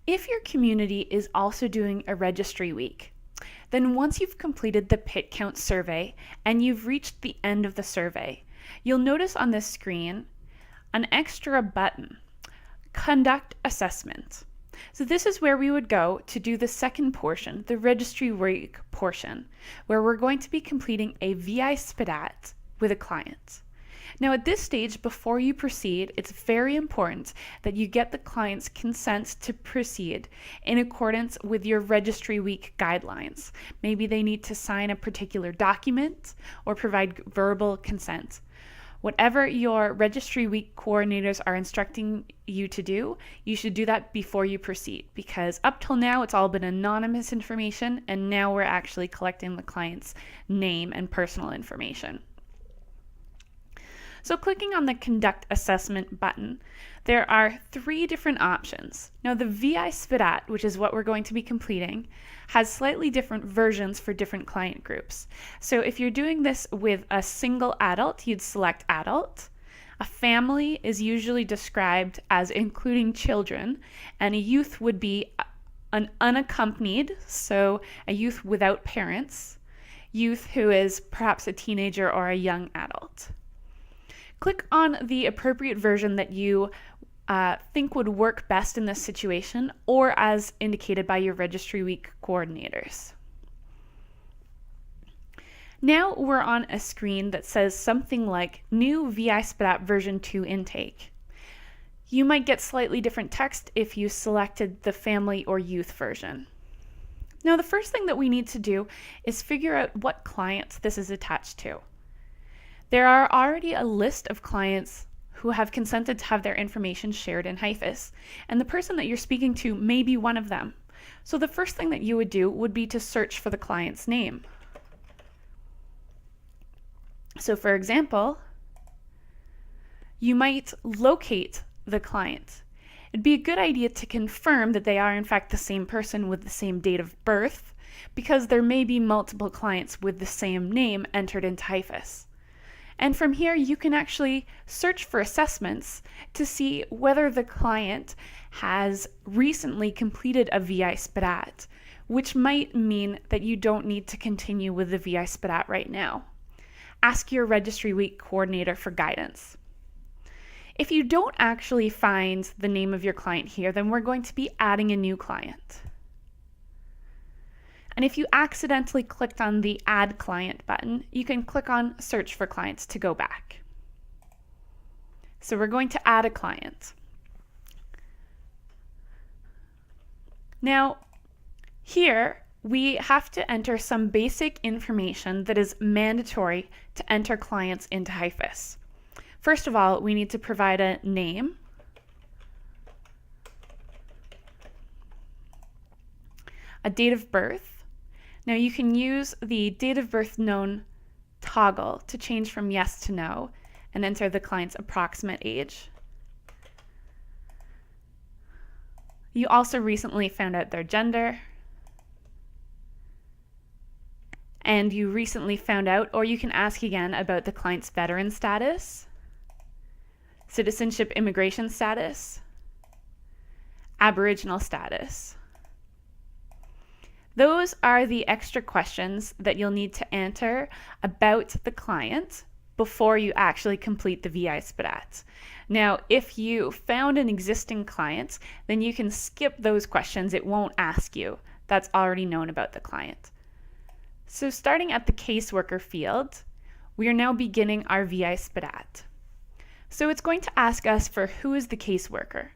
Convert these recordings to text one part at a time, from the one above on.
If your community is also doing a registry week, then once you've completed the pit count survey and you've reached the end of the survey, you'll notice on this screen an extra button, Conduct Assessment. So this is where we would go to do the second portion, the registry week portion, where we're going to be completing a VI-SPDAT with a client. Now at this stage, before you proceed, it's very important that you get the client's consent to proceed in accordance with your registry week guidelines. Maybe they need to sign a particular document or provide verbal consent. Whatever your registry week coordinators are instructing you to do, you should do that before you proceed, because up till now it's all been anonymous information, and now we're actually collecting the client's name and personal information. So clicking on the Conduct Assessment button, there are 3 different options. Now the VI-SPDAT, which is what we're going to be completing, has slightly different versions for different client groups. So if you're doing this with a single adult, you'd select Adult. A family is usually described as including children, and a youth would be an unaccompanied, so a youth without parents, youth who is perhaps a teenager or a young adult. Click on the appropriate version that you think would work best in this situation, or as indicated by your registry week coordinators. Now we're on a screen that says something like New VI-SPDAT version 2 intake. You might get slightly different text if you selected the family or youth version. Now the first thing that we need to do is figure out what clients this is attached to. There are already a list of clients who have consented to have their information shared in HIFIS, and the person that you're speaking to may be one of them. So the first thing that you would do would be to search for the client's name. So for example, you might locate the client. It'd be a good idea to confirm that they are in fact the same person with the same date of birth, because there may be multiple clients with the same name entered into HIFIS. And from here, you can actually search for assessments to see whether the client has recently completed a VI-SPDAT, which might mean that you don't need to continue with the VI-SPDAT right now. Ask your registry week coordinator for guidance. If you don't actually find the name of your client here, then we're going to be adding a new client. And if you accidentally clicked on the Add Client button, you can click on Search for Clients to go back. So we're going to add a client. Now, here we have to enter some basic information that is mandatory to enter clients into HIFIS. First of all, we need to provide a name, a date of birth. Now you can use the date of birth known toggle to change from yes to no and enter the client's approximate age. You also recently found out their gender, and you recently found out, or you can ask again about the client's veteran status, citizenship immigration status, Aboriginal status. Those are the extra questions that you'll need to answer about the client before you actually complete the VI-SPDAT. Now, if you found an existing client, then you can skip those questions. It won't ask you. That's already known about the client. So starting at the caseworker field, we are now beginning our VI-SPDAT. So it's going to ask us for who is the caseworker.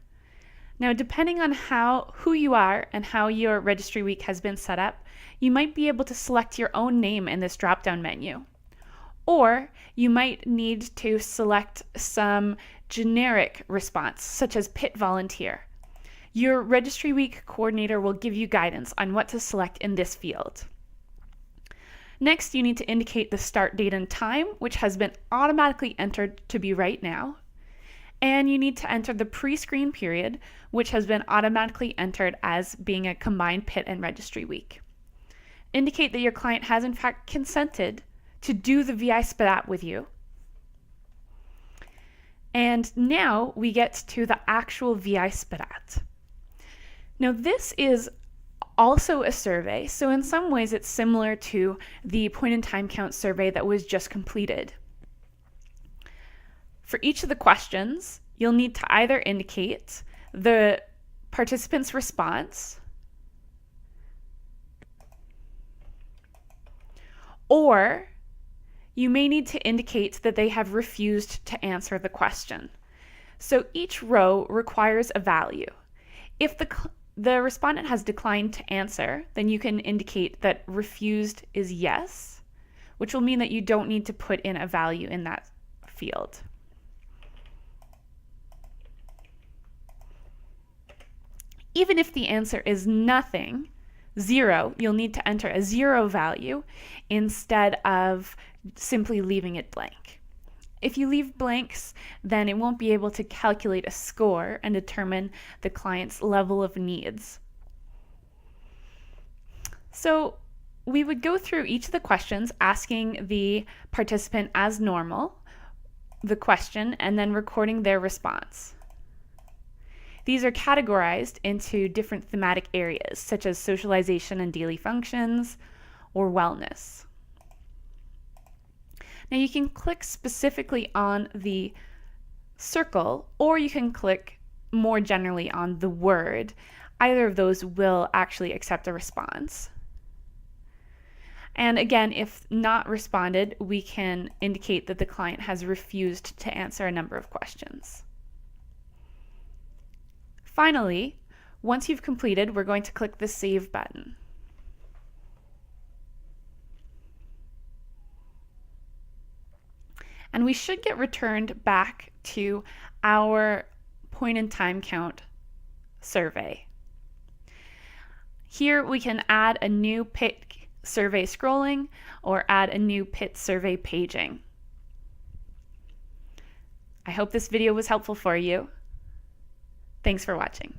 Now, depending on who you are and how your registry week has been set up, you might be able to select your own name in this drop-down menu. Or you might need to select some generic response, such as PIT volunteer. Your registry week coordinator will give you guidance on what to select in this field. Next, you need to indicate the start date and time, which has been automatically entered to be right now. And you need to enter the pre-screen period, which has been automatically entered as being a combined PIT and registry week. Indicate that your client has in fact consented to do the VI-SPDAT with you. And now we get to the actual VI-SPDAT. Now this is also a survey, so in some ways it's similar to the point in time count survey that was just completed. For each of the questions, you'll need to either indicate the participant's response or you may need to indicate that they have refused to answer the question. So each row requires a value. If the respondent has declined to answer, then you can indicate that refused is yes, which will mean that you don't need to put in a value in that field. Even if the answer is nothing, 0, you'll need to enter a 0 value instead of simply leaving it blank. If you leave blanks, then it won't be able to calculate a score and determine the client's level of needs. So we would go through each of the questions, asking the participant as normal the question and then recording their response. These are categorized into different thematic areas, such as socialization and daily functions, or wellness. Now you can click specifically on the circle, or you can click more generally on the word. Either of those will actually accept a response. And again, if not responded, we can indicate that the client has refused to answer a number of questions. Finally, once you've completed, we're going to click the Save button. And we should get returned back to our point in time count survey. Here we can add a new PIT survey scrolling or add a new PIT survey paging. I hope this video was helpful for you. Thanks for watching.